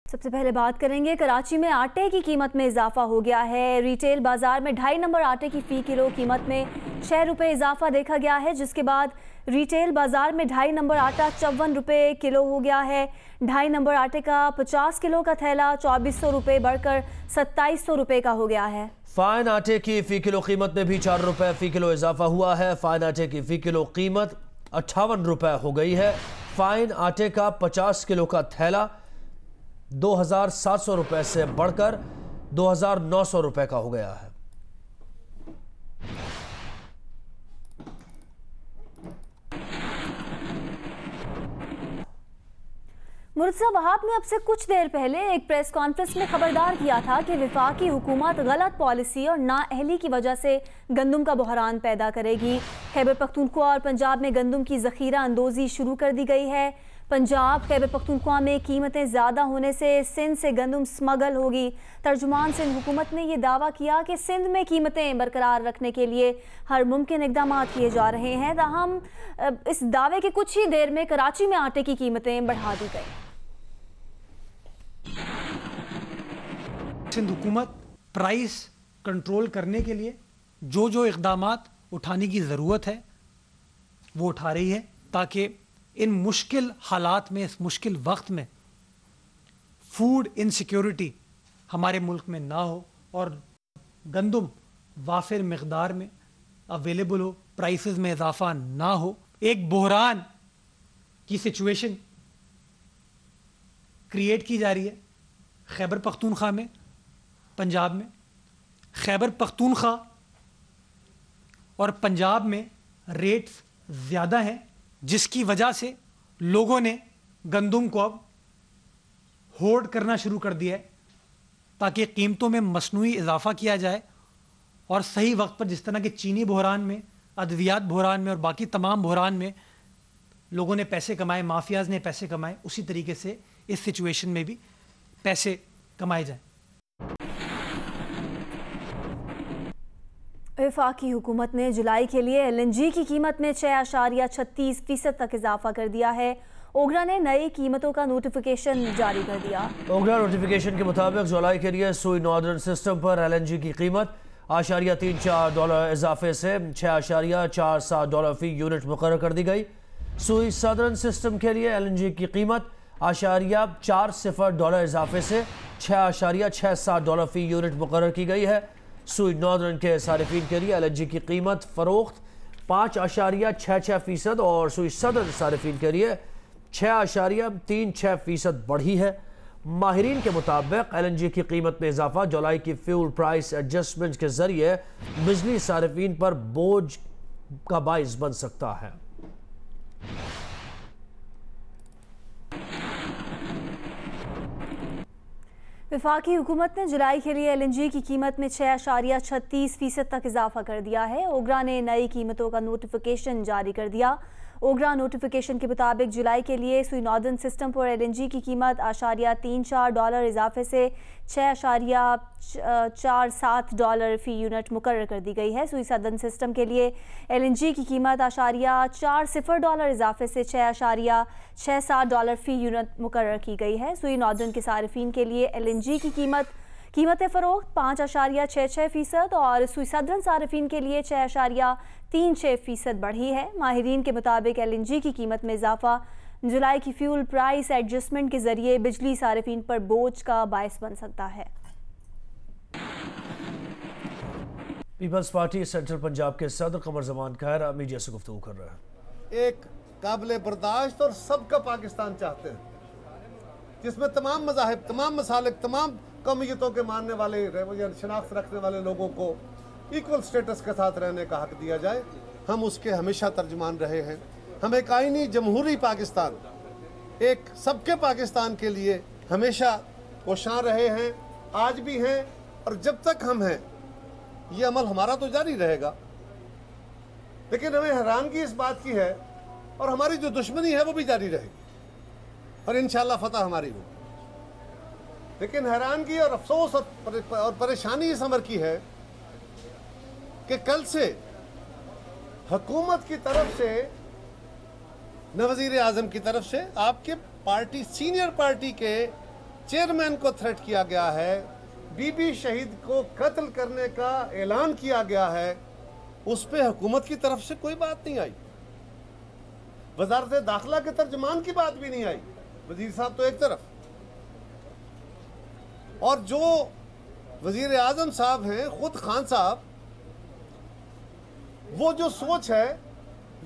सबसे पहले बात करेंगे कराची में आटे की कीमत में इजाफा हो गया है। रिटेल बाजार में 2.5 नंबर आटे की फ़ी किलो कीमत में 6 रुपये इजाफा देखा गया है, जिसके बाद रिटेल बाजार में 2.5 नंबर आटा 54 रुपये किलो हो गया है। 2.5 नंबर आटे का 50 किलो का थैला 2400 रुपये बढ़कर 2700 रुपये का हो गया है। फाइन आटे की फ़ी किलो कीमत में भी 4 रुपये फ़ी किलो इजाफा हुआ है। फाइन आटे की फ़ी किलो कीमत 58 रुपये हो गई है। फाइन आटे का 50 किलो का थैला 2700 रुपये से बढ़कर 2900 रुपये का हो गया है। मुर्तज़ा वहाब ने अब से कुछ देर पहले एक प्रेस कॉन्फ्रेंस में खबरदार किया था कि वफाकी हुकूमत गलत पॉलिसी और नाअहली की वजह से गंदम का बहरान पैदा करेगी। खैबर पख्तूनख्वा और पंजाब में गंदम की ज़ख़ीरा अंदोज़ी शुरू कर दी गई है। पंजाब खैबर पख्तूनख्वा में कीमतें ज़्यादा होने से सिंध से गंदम स्मगल होगी। तर्जुमान सिंध हुकूमत ने यह दावा किया कि सिंध में कीमतें बरकरार रखने के लिए हर मुमकिन इक़दाम किए जा रहे हैं। ताहम इस दावे के कुछ ही देर में कराची में आटे की कीमतें बढ़ा दी गई। सिंध हुकूमत प्राइस कंट्रोल करने के लिए जो इक़दामात उठाने की ज़रूरत है वो उठा रही है, ताकि इन मुश्किल हालात में, इस मुश्किल वक्त में फूड इनसिक्योरिटी हमारे मुल्क में ना हो और गंदम वाफिर मिक़दार में अवेलेबल हो, प्राइसेस में इजाफा ना हो। एक बहरान की सिचुएशन क्रिएट की जा रही है खैबर पख्तूनख्वा में, पंजाब में। खैबर पख्तूनख्वा और पंजाब में रेट्स ज़्यादा हैं, जिसकी वजह से लोगों ने गंदम को अब होल्ड करना शुरू कर दिया है, ताकि कीमतों में मसनूई इजाफा किया जाए और सही वक्त पर, जिस तरह के चीनी बहरान में, अद्वियात बहरान में और बाकी तमाम बहरान में लोगों ने पैसे कमाए, माफियाज ने पैसे कमाए, उसी तरीके से इस सिचुएशन में भी पैसे कमाए जाए। वफाकी हुकूमत ने जुलाई के लिए LNG की कीमत में 6.36% तक इजाफा कर दिया है। ओगरा ने नई कीमतों का नोटिफिकेशन जारी कर दिया। ओगरा नोटिफिकेशन के मुताबिक जुलाई के लिए सुई नॉर्दर्न सिस्टम पर LNG की कीमत $34 इजाफे से $6.47 फी यूनिट मुकर्रर कर दी गई। सुई सदर्न सिस्टम के लिए LNG की कीमत $40 इजाफे से $6.67 फी यूनिट मुकर्रर की गई है। सुई नॉर्दर्न के सारिफीन के लिए LNG की कीमत फ़रोख्त 5.66% और सुई सदर्न सारिफीन के लिए 6.36% बढ़ी है। माहिरीन के मुताबिक LNG की कीमत में इजाफा जुलाई की फ्यूल प्राइस एडजस्टमेंट के जरिए बिजली सारिफीन पर बोझ का बाइस बन सकता है। वफाकी हुकूमत ने जुलाई के लिए LNG की कीमत में 6.36% तक इजाफा कर दिया है। ओगरा ने नई कीमतों का नोटिफिकेशन जारी कर दिया। ओगरा नोटिफिकेशन के मुताबिक जुलाई के लिए सुई नॉर्दर्न सिस्टम पर LNG की कीमत $34 इजाफे से $6.47 फी यूनिट मुकर्रर कर दी गई है। सुई सदर्न सिस्टम के लिए LNG की कीमत $40 इजाफे से $6.67 फी यूनिट मुकर्रर की गई है। सुई नॉर्दर्न के सारिफीन के लिए LNG की कीमत फ़रोख्त 5.66% और सुई सदर्न सारिफीन के लिए 6.36% बढ़ी है। माहिरीन के मुताबिक LNG की कीमत में इजाफा जुलाई की फ्यूल प्राइस एडजस्टमेंट के जरिए बिजली सारिफीन पर बोझ का बायस बन सकता है। पीपल्स पार्टी सेंट्रल पंजाब के सदर कमर जमान खैर मीडिया से गुफ्तगू कर रहे हैं। एक काबिल बर्दाश्त और सबका पाकिस्तान चाहते हैं, जिसमें तमाम मज़ाहिब, तमाम मसालिक, तमाम कौमियतों के मानने वाले, शनाख्त रखने वाले लोगों को इक्वल स्टेटस के साथ रहने का हक दिया जाए। हम उसके हमेशा तर्जुमान रहे हैं। हम एक आईनी जमहूरी पाकिस्तान, एक सबके पाकिस्तान के लिए हमेशा कोशां रहे हैं, आज भी हैं, और जब तक हम हैं ये अमल हमारा तो जारी रहेगा। लेकिन हमें हैरानगी इस बात की है, और हमारी जो दुश्मनी है वो भी जारी रहेगी, और इंशाअल्लाह फतह हमारी होगी। लेकिन हैरानगी और अफसोस और परेशानी इस अमर की है कि कल से हुकूमत की तरफ से, न वज़ीर आज़म की तरफ से, आपके पार्टी, सीनियर पार्टी के चेयरमैन को थ्रेट किया गया है, बीबी शहीद को कत्ल करने का ऐलान किया गया है, उस पे हुकूमत की तरफ से कोई बात नहीं आई। वजारत दाखिला के तर्जुमान की बात भी नहीं आई। वजीर साहब तो एक तरफ, और जो वजीर आजम साहब हैं, खुद खान साहब, वो जो सोच है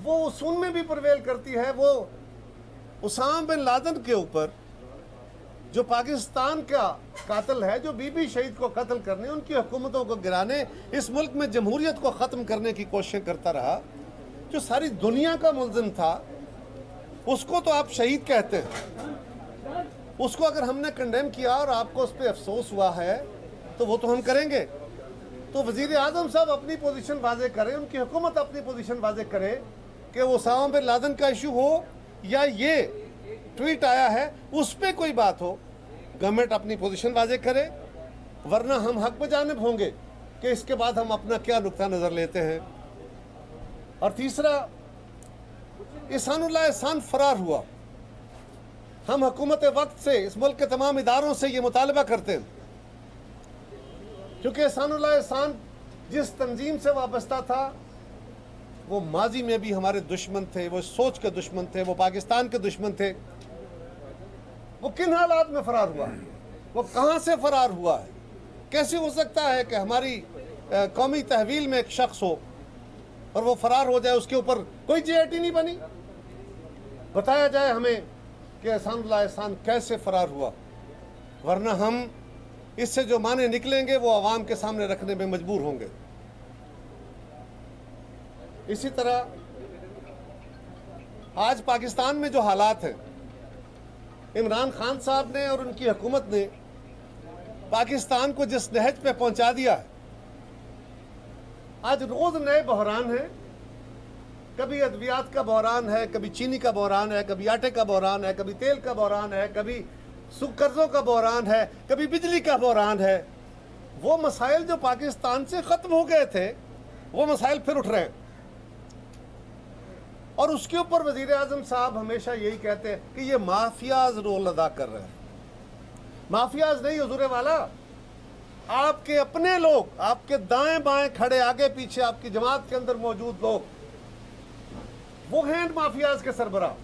वो उनमें भी प्रवेल करती है। वो उसामा बिन लादेन के ऊपर, जो पाकिस्तान का कातिल है, जो बीबी शहीद को कत्ल करने, उनकी हुकूमतों को गिराने, इस मुल्क में जमहूरियत को ख़त्म करने की कोशिश करता रहा, जो सारी दुनिया का मुल्ज़िम था, उसको तो आप शहीद कहते हैं। उसको अगर हमने कंडेम किया और आपको उस पर अफसोस हुआ है तो वो तो हम करेंगे। तो वज़ीर आज़म साहब अपनी पोजीशन वाज़े करें, उनकी हुकूमत अपनी पोजीशन वाज़े करे कि वो उसामा बिन लादेन का इशू हो या ये ट्वीट आया है उस पर कोई बात हो। गवर्नमेंट अपनी पोजीशन वाज़े करे, वरना हम हक बजानिब होंगे कि इसके बाद हम अपना क्या नुक्ता नज़र लेते हैं। और तीसरा, एहसानुल्लाह एहसान फरार हुआ। हम हुकूमत वक्त से, इस मुल्क के तमाम इदारों से ये मुतालबा करते हैं, क्योंकि एहसानुल्लाह एहसान जिस तंजीम से वाबस्ता था वो माजी में भी हमारे दुश्मन थे, वो सोच के दुश्मन थे, वो पाकिस्तान के दुश्मन थे। वो किन हालात में फरार हुआ है, वो कहाँ से फरार हुआ है? कैसे हो सकता है कि हमारी कौमी तहवील में एक शख्स हो और वो फरार हो जाए, उसके ऊपर कोई JIT नहीं बनी? बताया जाए हमें कि एहसानुल्लाह एहसान कैसे फरार हुआ, वरना हम इससे जो माने निकलेंगे वो आवाम के सामने रखने में मजबूर होंगे। इसी तरह आज पाकिस्तान में जो हालात हैं, इमरान खान साहब ने और उनकी हुकूमत ने पाकिस्तान को जिस नहज पे पहुंचा दिया है, आज रोज नए बहरान हैं। कभी अद्वियात का बहरान है, कभी चीनी का बहरान है, कभी आटे का बहरान है, कभी तेल का बहरान है, कभी कर्जों का बहरान है, कभी बिजली का बहरान है। वो मसाइल जो पाकिस्तान से खत्म हो गए थे, वो मसाइल फिर उठ रहे हैं। और उसके ऊपर वजीर आजम साहब हमेशा यही कहते हैं कि ये माफियाज रोल अदा कर रहे हैं। माफियाज नहीं हुजूर वाला, आपके अपने लोग, आपके दाएं बाएं खड़े, आगे पीछे आपकी जमात के अंदर मौजूद लोग, वो हैं माफियाज के सरबराह।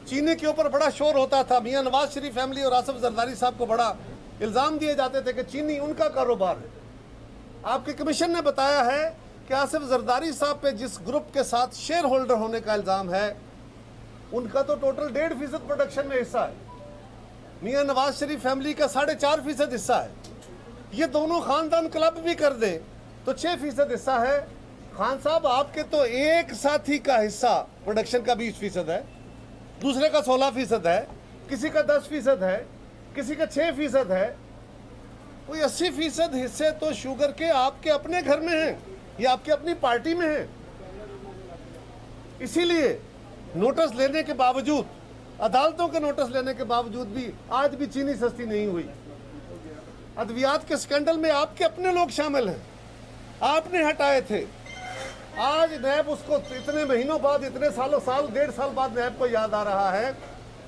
चीनी के ऊपर बड़ा शोर होता था, मियां नवाज शरीफ फैमिली और आसिफ जरदारी साहब को बड़ा इल्जाम दिए जाते थे कि चीनी उनका कारोबार है। आपके कमीशन ने बताया है कि आसिफ जरदारी साहब पे जिस ग्रुप के साथ शेयर होल्डर होने का इल्जाम है, उनका तो टोटल 1.5% प्रोडक्शन में हिस्सा है। मियां नवाज शरीफ फैमिली का 4.5% हिस्सा है। ये दोनों खानदान क्लब भी कर दें तो 6% हिस्सा है। खान साहब, आपके तो एक साथी का हिस्सा प्रोडक्शन का 20% है, दूसरे का 16% है, किसी का 10% है, किसी का 6% है। कोई 80% हिस्से तो शुगर के आपके अपने घर में हैं या आपके अपनी पार्टी में हैं। इसीलिए नोटिस लेने के बावजूद, अदालतों के नोटिस लेने के बावजूद भी आज भी चीनी सस्ती नहीं हुई। अद्वियात के स्कैंडल में आपके अपने लोग शामिल हैं, आपने हटाए थे। आज नैब उसको इतने महीनों बाद, इतने सालों, 1.5 साल बाद नैब को याद आ रहा है।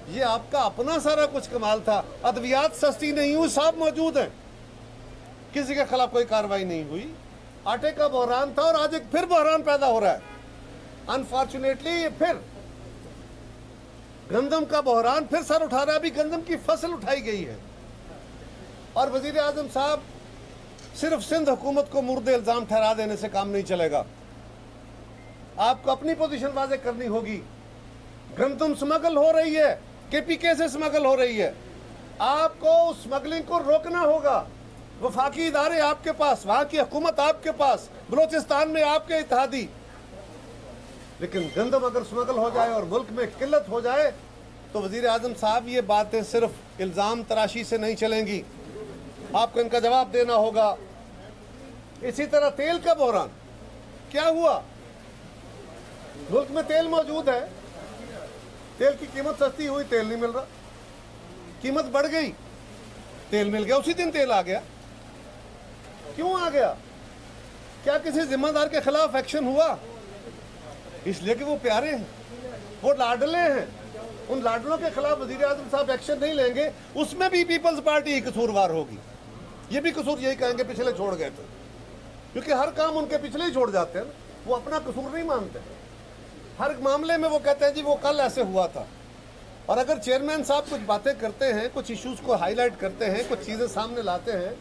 ये आपका अपना सारा कुछ कमाल था। अद्वियात सस्ती नहीं हुई, साहब मौजूद हैं, किसी के खिलाफ कोई कार्रवाई नहीं हुई। आटे का बहरान था और आज एक फिर बहरान पैदा हो रहा है। अनफॉर्चुनेटली ये फिर गंदम का बहरान फिर सर उठा रहा है। अभी गंदम की फसल उठाई गई है और वजीर आजम साहब सिर्फ सिंध हुकूमत को मुर्दे इल्जाम ठहरा देने से काम नहीं चलेगा। आपको अपनी पोजीशन वाज़े करनी होगी। गंदम स्मगल हो रही है, KPK से स्मगल हो रही है, आपको उस स्मगलिंग को रोकना होगा। वफाकी इदारे आपके पास, वहां की हुकूमत आपके पास, बलोचिस्तान में आपके इत्तेहादी। लेकिन गंदम अगर स्मगल हो जाए और मुल्क में किल्लत हो जाए तो वजीर आजम साहब ये बातें सिर्फ इल्ज़ाम तराशी से नहीं चलेंगी, आपको इनका जवाब देना होगा। इसी तरह तेल का बहरान क्या हुआ? मुल्क में तेल मौजूद है, तेल की कीमत सस्ती हुई, तेल नहीं मिल रहा। कीमत बढ़ गई, तेल मिल गया, उसी दिन तेल आ गया। क्यों आ गया? क्या किसी जिम्मेदार के खिलाफ एक्शन हुआ? इसलिए कि वो प्यारे हैं, वो लाडले हैं, उन लाडलों के खिलाफ वजीर आजम साहब एक्शन नहीं लेंगे, उसमें भी पीपल्स पार्टी ही कसूरवार होगी। ये भी कसूर यही कहेंगे पिछले छोड़ गए थे, क्योंकि हर काम उनके पिछले ही छोड़ जाते हैं, वो अपना कसूर नहीं मानते। हर मामले में वो कहते हैं जी वो कल ऐसे हुआ था। और अगर चेयरमैन साहब कुछ बातें करते हैं, कुछ इश्यूज को हाईलाइट करते हैं, कुछ चीज़ें सामने लाते हैं,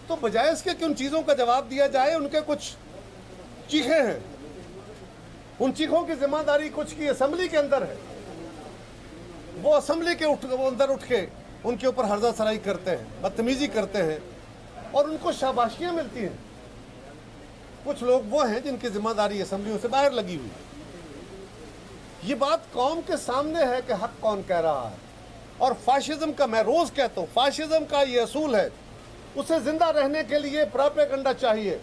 तो बजाय इसके कि उन चीज़ों का जवाब दिया जाए, उनके कुछ चीखें हैं, उन चीखों की जिम्मेदारी कुछ की असेंबली के अंदर है। वो असेंबली के अंदर उठ के उनके ऊपर हर्जा सराई करते हैं, बदतमीजी करते हैं और उनको शाबाशियाँ मिलती हैं। कुछ लोग वो हैं जिनकी जिम्मेदारी असेंबलियों से बाहर लगी हुई है। ये बात कौम के सामने है कि हक कौन कह रहा है। और फाशिज्म का, मैं रोज कहता हूँ, फाशिज्म का ये असूल है, उसे जिंदा रहने के लिए प्रोपेगेंडा चाहिए।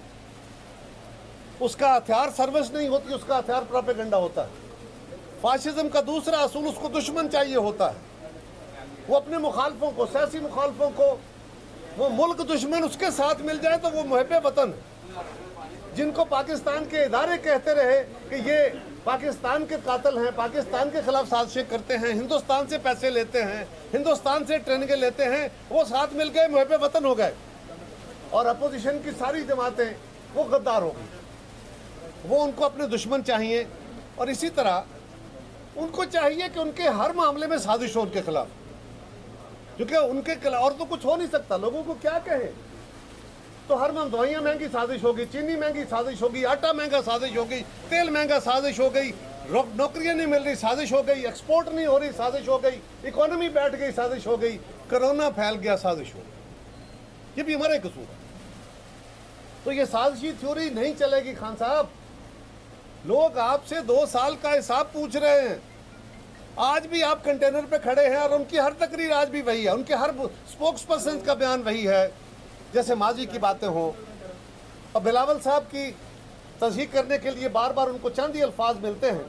उसका हथियार सर्विस नहीं होती, उसका हथियार प्रोपेगेंडा होता है। फाशिज्म का दूसरा असूल, उसको दुश्मन चाहिए होता है। वो अपने मुखालफों को, सियासी मुखालफों को, वो मुल्क दुश्मन उसके साथ मिल जाए तो वो मुहब्बे वतन है। जिनको पाकिस्तान के इदारे कहते रहे कि ये पाकिस्तान के कातिल हैं, पाकिस्तान के खिलाफ साजिशें करते हैं, हिंदुस्तान से पैसे लेते हैं, हिंदुस्तान से ट्रेनिंगें लेते हैं, वो साथ मिल गए, मुहब्बे वतन हो गए। और अपोजिशन की सारी जमातें वो गद्दार हो गई। वो उनको अपने दुश्मन चाहिए। और इसी तरह उनको चाहिए कि उनके हर मामले में साजिश हो उनके खिलाफ, क्योंकि उनके खिलाफ और तो कुछ हो नहीं सकता। लोगों को क्या कहें, तो हर में दवाइयाँ महंगी साजिश होगी, चीनी महंगी साजिश होगी, आटा महंगा साजिश होगी, तेल महंगा साजिश हो गई, नौकरियाँ नहीं मिल रही साजिश हो गई, एक्सपोर्ट नहीं हो रही साजिश हो गई, इकोनॉमी बैठ गई साजिश हो गई, कोरोना फैल गया साजिश हो गई। ये भी हमारे कसूर है। तो ये साजिशी थ्योरी नहीं चलेगी खान साहब। लोग आपसे 2 साल का हिसाब पूछ रहे हैं। आज भी आप कंटेनर पे खड़े हैं और उनकी हर तकरीर आज भी वही है, उनके हर स्पोक्स पर्सन का बयान वही है, जैसे माजी की बातें हो। और बिलावल साहब की तस्दीक करने के लिए बार बार उनको चंद ही अल्फाज मिलते हैं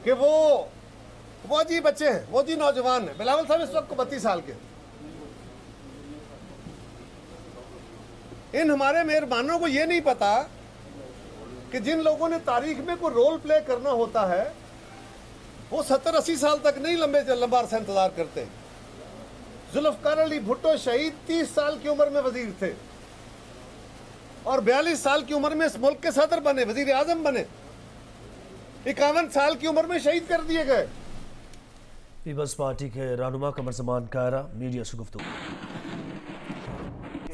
कि वो जी बच्चे हैं, वो जी नौजवान हैं। बिलावल साहब इस वक्त 32 साल के। इन हमारे मेहरबानों को ये नहीं पता कि जिन लोगों ने तारीख में कोई रोल प्ले करना होता है वो 70-80 साल तक नहीं लंबा अरसा इंतजार करते। जुल्फकार अली भुट्टो शहीद 30 साल की उम्र में वजीर थे और 42 साल की उम्र में इस मुल्क के सदर बने, वजीर आजम बने। 51 साल की उम्र में शहीद कर दिए गए। पीपल्स पार्टी के रहनुमा कमर ज़मान कायरा मीडिया से गुफ्तगू।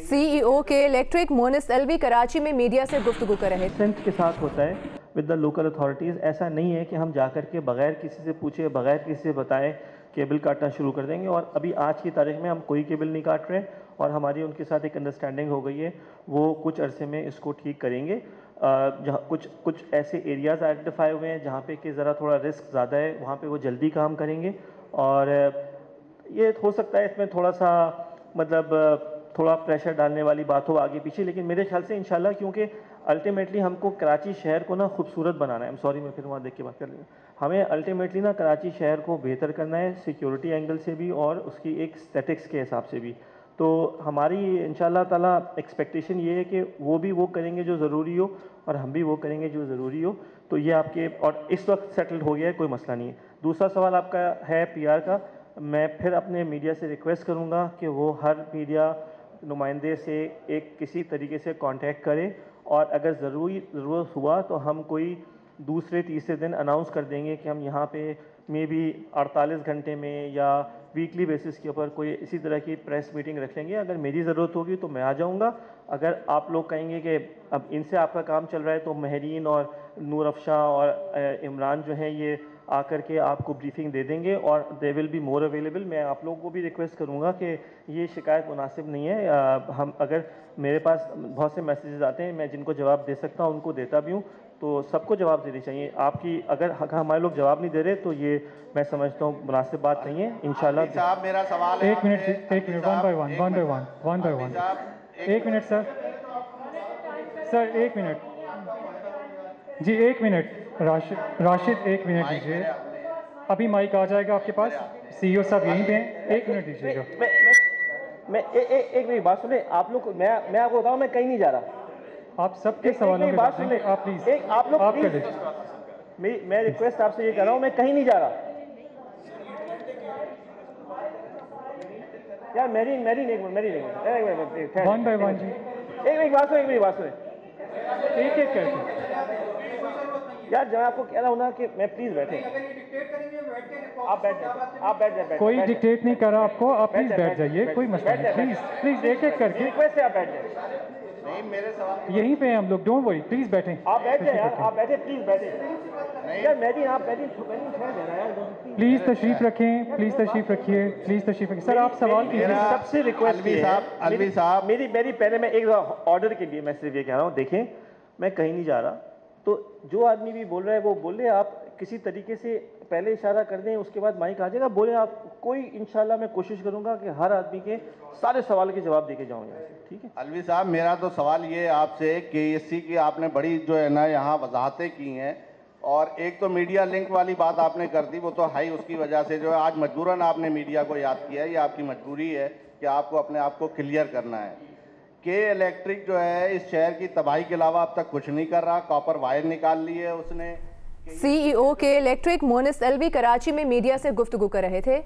CEO के इलेक्ट्रिक मोनिस एलवी कराची में मीडिया से गुफ्तगू कर रहे थे। सेंस के साथ होता है विद द लोकल अथॉरिटीज़। ऐसा नहीं है कि हम जा कर के बगैर किसी से पूछे, बगैर किसी से बताए केबल काटना शुरू कर देंगे। और अभी आज की तारीख में हम कोई केबल नहीं काट रहे और हमारी उनके साथ एक अंडरस्टैंडिंग हो गई है, वो कुछ अरसे में इसको ठीक करेंगे। जहाँ कुछ ऐसे एरियाज़ आइडेंटिफाई हुए हैं जहाँ पे कि ज़रा थोड़ा रिस्क ज़्यादा है, वहाँ पे वो जल्दी काम करेंगे। और ये हो सकता है इसमें थोड़ा सा मतलब थोड़ा प्रेशर डालने वाली बात हो आगे पीछे, लेकिन मेरे ख्याल से इंशाल्लाह, क्योंकि अल्टीमेटली हमको कराची शहर को ना खूबसूरत बनाना है। I'm sorry, मैं फिर वहाँ देख के बात कर लूँगा। हमें अल्टीमेटली ना कराची शहर को बेहतर करना है, सिक्योरिटी एंगल से भी और उसकी एक स्टैटिक्स के हिसाब से भी। तो हमारी इंशाल्लाह ताला एक्सपेक्टेशन ये है कि वो भी वो करेंगे जो ज़रूरी हो और हम भी वो करेंगे जो ज़रूरी हो। तो ये आपके और इस वक्त सेटल्ड हो गया है, कोई मसला नहीं है। दूसरा सवाल आपका है PR का। मैं फिर अपने मीडिया से रिक्वेस्ट करूँगा कि वो हर मीडिया नुमाइंदे से एक किसी तरीके से कांटेक्ट करें और अगर ज़रूरत हुआ तो हम कोई दूसरे तीसरे दिन अनाउंस कर देंगे कि हम यहाँ पे मे बी 48 घंटे में या वीकली बेसिस के ऊपर कोई इसी तरह की प्रेस मीटिंग रख लेंगे। अगर मेरी ज़रूरत होगी तो मैं आ जाऊँगा। अगर आप लोग कहेंगे कि अब इनसे आपका काम चल रहा है तो महरीन और नूर अफशा और इमरान जो हैं ये आकर के आपको ब्रीफिंग दे देंगे और they will be more available. मैं आप लोगों को भी रिक्वेस्ट करूंगा कि ये शिकायत मुनासिब नहीं है। हम अगर मेरे पास बहुत से मैसेजेस आते हैं, मैं जिनको जवाब दे सकता हूं उनको देता भी हूं, तो सबको जवाब देनी चाहिए। आपकी अगर हमारे लोग जवाब नहीं दे रहे तो ये मैं समझता हूँ मुनासिब बात नहीं है। इंशाल्लाह साहब मेरा सवाल है, एक minute one by one 1 minute sir 1 minute जी 1 मिनट राशिद 1 मिनट दीजिए। अभी माइक आ जाएगा आपके पास, CEO साहब यहीं पे हैं, 1 मिनट दीजिएगा। मैं एक मेरी बात सुने आप लोग। मैं आपको बताऊं, मैं कहीं नहीं जा रहा। आप सबके सवालों के बात सुने आप प्लीज, आप लोग आप कर लीजिए। मैं रिक्वेस्ट आपसे ये कर रहा हूँ, मैं कहीं नहीं जा रहा यार। मेरी वन बाय वन जी, एक बात सुने, एक एक करके यार। जब आपको कह रहा हूँ ना कि मैं प्लीज बैठे, आप बैठ जाए। कोई डिक्टेट नहीं कर रहा आपको, आप प्लीज बैठ जाइए, कोई मसला नहीं, प्लीज एक एक करके रिक्वेस्ट है, आप बैठ जाए। नहीं, मेरे सवाल यहीं पे हैं हम लोग, डोंट वरी, प्लीज बैठें। आप बैठ जाए यार, आप बैठे, प्लीज बैठे यार। प्लीज तशरीफ रखें, प्लीज तशरीफ रखिए, प्लीज तशरीफ रखिए। सर आप सवाल कीजिए। सबसे रिक्वेस्ट अलवी साहब, मेरी पहले मैं एक ऑर्डर के लिए मैं सिर्फ ये कह रहा हूँ, देखें मैं कहीं नहीं जा रहा, तो जो आदमी भी बोल रहा है वो बोले, आप किसी तरीके से पहले इशारा कर दें, उसके बाद माइक आ जाएगा, बोले आप। कोई इंशाल्लाह मैं कोशिश करूंगा कि हर आदमी के सारे सवाल के जवाब देके जाऊँ यहाँ से, ठीक है। अलवी साहब, मेरा तो सवाल ये आपसे कि इसी की आपने बड़ी जो है ना यहाँ वजाहतें की हैं, और एक तो मीडिया लिंक वाली बात आपने कर दी, वो तो हाई, उसकी वजह से जो है आज मजबूरन आपने मीडिया को याद किया है, ये आपकी मजबूरी है कि आपको अपने आप को क्लियर करना है कि इलेक्ट्रिक जो है इस शहर की तबाही के अलावा अब तक कुछ नहीं कर रहा। कॉपर वायर निकाल ली है उसने। CEO के इलेक्ट्रिक मोनिस एलवी कराची में मीडिया से गुफ्तगू कर रहे थे।